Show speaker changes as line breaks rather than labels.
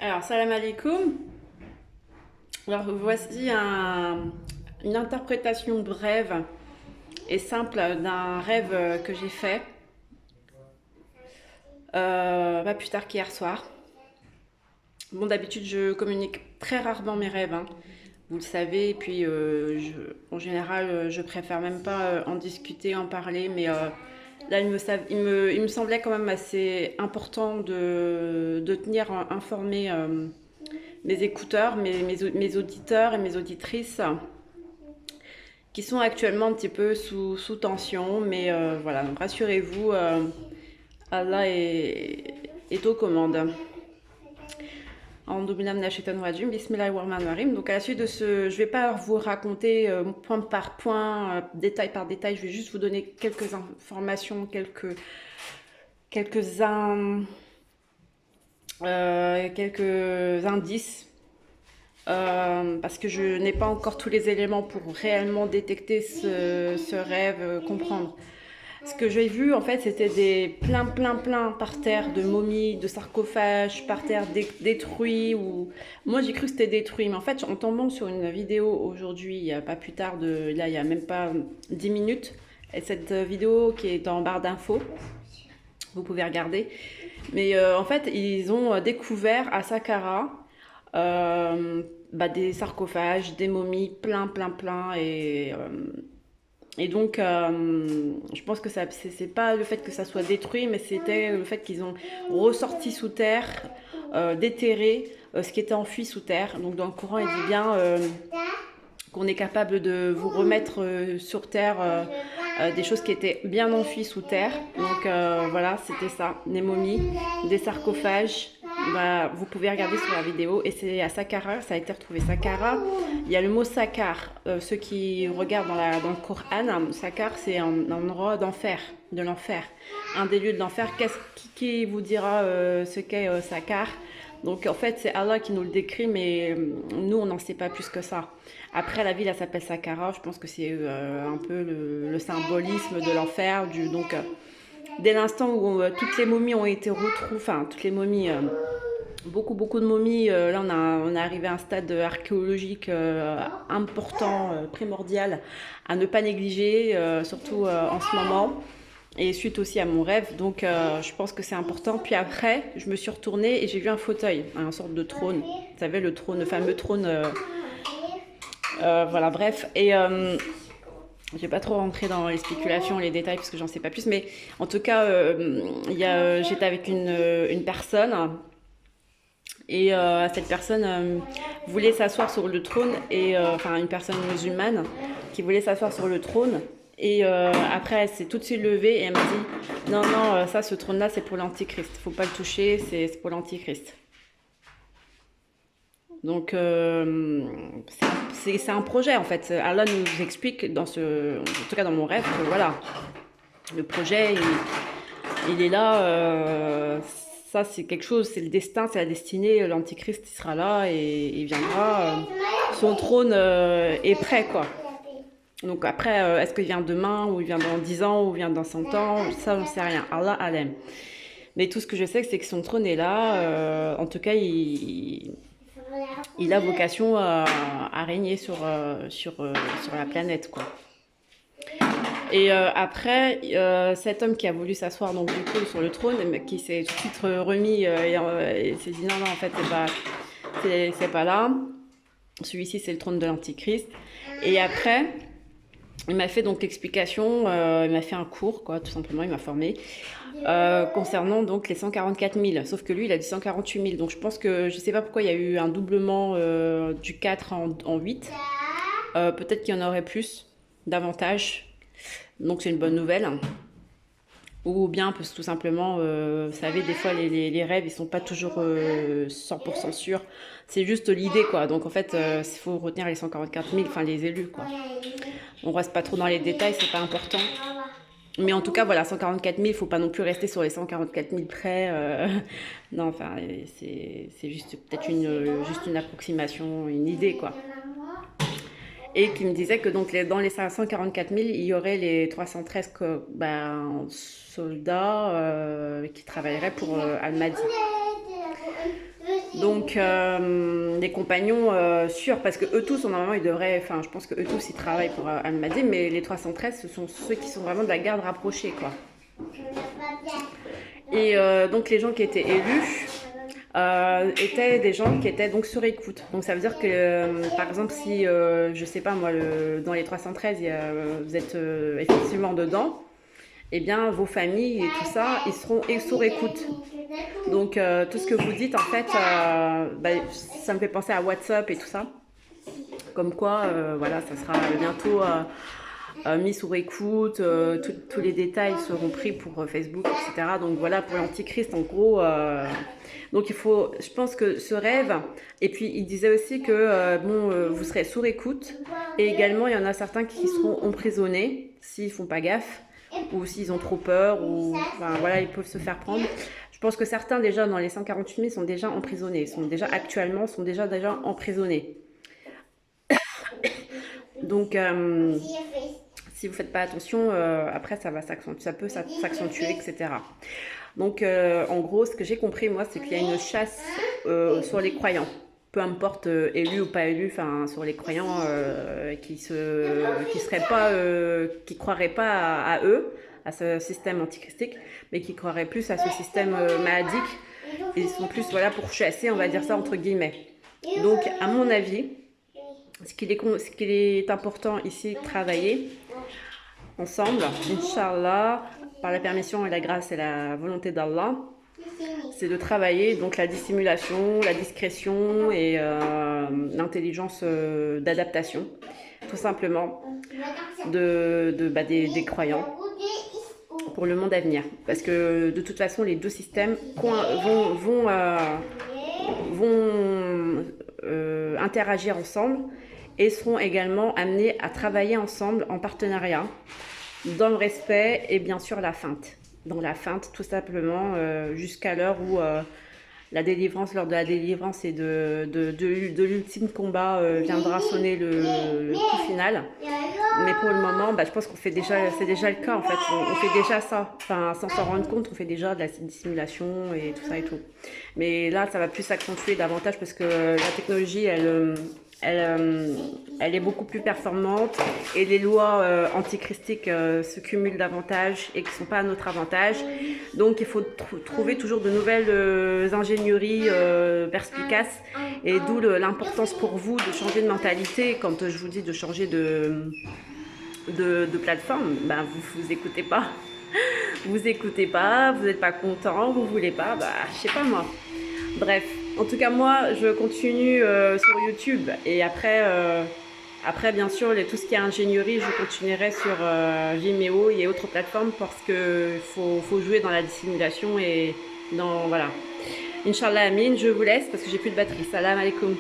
Alors, salam alaikum. Alors, voici une interprétation brève et simple d'un rêve que j'ai fait, pas plus tard qu'hier soir. Bon, d'habitude, je communique très rarement mes rêves, hein, vous le savez, et puis en général, je préfère même pas en discuter, en parler, mais là, il me semblait quand même assez important de tenir informés mes écouteurs, mes auditeurs et mes auditrices qui sont actuellement un petit peu sous tension. Mais voilà, donc rassurez-vous, Allah est aux commandes. Donc à la suite de ce, je vais pas vous raconter point par point, détail par détail, je vais juste vous donner quelques informations, quelques, quelques indices parce que je n'ai pas encore tous les éléments pour réellement détecter ce rêve, comprendre. Ce que j'ai vu, en fait, c'était des plein par terre de momies, de sarcophages, par terre détruits. Ou... Moi, j'ai cru que c'était détruit, mais en fait, en tombant sur une vidéo aujourd'hui, il n'y a pas plus tard, là, il n'y a même pas 10 minutes, et cette vidéo qui est en barre d'infos, vous pouvez regarder. Mais en fait, ils ont découvert à Saqqara des sarcophages, des momies, plein. Et donc, je pense que c'est pas le fait que ça soit détruit, mais c'était le fait qu'ils ont ressorti sous terre, déterré ce qui était enfui sous terre. Donc, dans le Coran, il dit bien qu'on est capable de vous remettre sur terre des choses qui étaient bien enfuies sous terre. Donc, voilà, c'était ça, des momies, des sarcophages. Bah, vous pouvez regarder sur la vidéo et c'est à Saqqara, ça a été retrouvé. Saqqara, il y a le mot Saqqar. Ceux qui regardent dans le Coran, Saqqar c'est un endroit d'enfer, de l'enfer, un des lieux de l'enfer. Qui vous dira ce qu'est Saqqar? Donc en fait c'est Allah qui nous le décrit, mais nous on n'en sait pas plus que ça. Après la ville elle s'appelle Saqqara, je pense que c'est un peu le symbolisme de l'enfer. Donc dès l'instant où toutes les momies ont été retrouvées, enfin toutes les momies, beaucoup de momies, là on est arrivé à un stade archéologique important, primordial, à ne pas négliger, surtout en ce moment. Et suite aussi à mon rêve, donc je pense que c'est important. Puis après, je me suis retournée et j'ai vu un fauteuil, une sorte de trône. Vous savez, le trône, le fameux trône. Voilà, bref. Et je vais pas trop rentrer dans les spéculations, les détails, parce que j'en sais pas plus. Mais en tout cas, j'étais avec une personne. Et cette personne voulait s'asseoir sur le trône, et enfin une personne musulmane qui voulait s'asseoir sur le trône. Et après, elle s'est tout de suite levée et elle m'a dit non, ça, ce trône-là, c'est pour l'antichrist. Faut pas le toucher, c'est pour l'antichrist. Donc, c'est un projet en fait. Allah nous explique, en tout cas dans mon rêve, que voilà, le projet, il est là. Ça, c'est quelque chose, c'est le destin, c'est la destinée. L'antichrist, il sera là et il viendra. Son trône est prêt, quoi. Donc après, est-ce qu'il vient demain, ou il vient dans 10 ans, ou il vient dans 100 ans? Ça, j'en sais rien. Allah alem. Mais tout ce que je sais, c'est que son trône est là. En tout cas, il a vocation à régner sur la planète, quoi. Et après, cet homme qui a voulu s'asseoir donc du coup sur le trône, qui s'est tout de suite remis et s'est dit non, en fait, c'est pas là. Celui-ci, c'est le trône de l'Antichrist. Et après, il m'a fait donc l'explication, il m'a fait un cours, quoi, tout simplement, il m'a formé, concernant donc les 144 000. Sauf que lui, il a dit 148 000. Donc je pense que, je sais pas pourquoi il y a eu un doublement du 4 en 8. Peut-être qu'il y en aurait plus, davantage. Donc c'est une bonne nouvelle. Ou bien parce que tout simplement, vous savez, des fois les rêves, ils sont pas toujours 100% sûrs. C'est juste l'idée, quoi. Donc en fait, il faut retenir les 144 000, enfin les élus, quoi. On reste pas trop dans les détails, c'est pas important. Mais en tout cas, voilà, 144 000, il faut pas non plus rester sur les 144 000 près. Non, enfin, c'est juste peut-être juste une approximation, une idée, quoi. Et qui me disait que donc dans les 544 000, il y aurait les 313 soldats qui travailleraient pour Al-Mahdi. Donc, les compagnons sûrs, parce que eux tous, normalement, ils devraient, enfin, je pense que eux tous, ils travaillent pour Al-Mahdi, mais les 313, ce sont ceux qui sont vraiment de la garde rapprochée, quoi. Et donc, les gens qui étaient élus étaient des gens qui étaient donc sur écoute. Donc, ça veut dire que, par exemple, si, je sais pas, moi, dans les 313, vous êtes effectivement dedans, eh bien, vos familles et tout ça, ils seront sur écoute. Donc, tout ce que vous dites, en fait, ça me fait penser à WhatsApp et tout ça. Comme quoi, voilà, ça sera bientôt mis sur écoute, tous les détails seront pris pour Facebook, etc. Donc, voilà, pour l'Antichrist, en gros. Donc, je pense que ce rêve, et puis il disait aussi que, vous serez sur écoute, et également, il y en a certains qui seront emprisonnés s'ils font pas gaffe, ou s'ils ont trop peur, ou enfin, voilà, ils peuvent se faire prendre. Je pense que certains déjà dans les 148 000 sont déjà emprisonnés, sont déjà emprisonnés. Donc si vous faites pas attention, après ça peut s'accentuer, etc. Donc en gros, ce que j'ai compris moi, c'est qu'il y a une chasse sur les croyants. Peu importe élus ou pas élus, enfin sur les croyants qui croiraient pas à eux, à ce système antichristique, mais qui croiraient plus à ce système mahadique. Ils sont plus voilà pour chasser, on va dire ça entre guillemets. Donc à mon avis, ce qu'il est important ici de travailler ensemble, Inch'Allah, par la permission et la grâce et la volonté d'Allah, c'est de travailler donc la dissimulation, la discrétion et l'intelligence d'adaptation, tout simplement, des croyants pour le monde à venir. Parce que de toute façon, les deux systèmes vont interagir ensemble et seront également amenés à travailler ensemble en partenariat, dans le respect et bien sûr la feinte. Dans la feinte, tout simplement, jusqu'à l'heure où lors de la délivrance et de l'ultime combat viendra sonner le coup final. Mais pour le moment, je pense c'est déjà le cas en fait. On fait déjà ça. Enfin, sans s'en rendre compte, on fait déjà de la dissimulation et tout ça et tout. Mais là, ça va plus s'accentuer davantage parce que la technologie, elle est beaucoup plus performante et les lois antichristiques se cumulent davantage et qui ne sont pas à notre avantage. Donc il faut trouver toujours de nouvelles ingénieries perspicaces et d'où l'importance pour vous de changer de mentalité. Quand je vous dis de changer de plateforme, vous écoutez pas. Vous écoutez pas, vous n'êtes pas content, vous voulez pas, je sais pas moi. Bref, en tout cas moi je continue sur YouTube et après bien sûr tout ce qui est ingénierie je continuerai sur Vimeo et autres plateformes parce que faut jouer dans la dissimulation et dans voilà. Inch'Allah amin, je vous laisse parce que j'ai plus de batterie. Salam alaikum.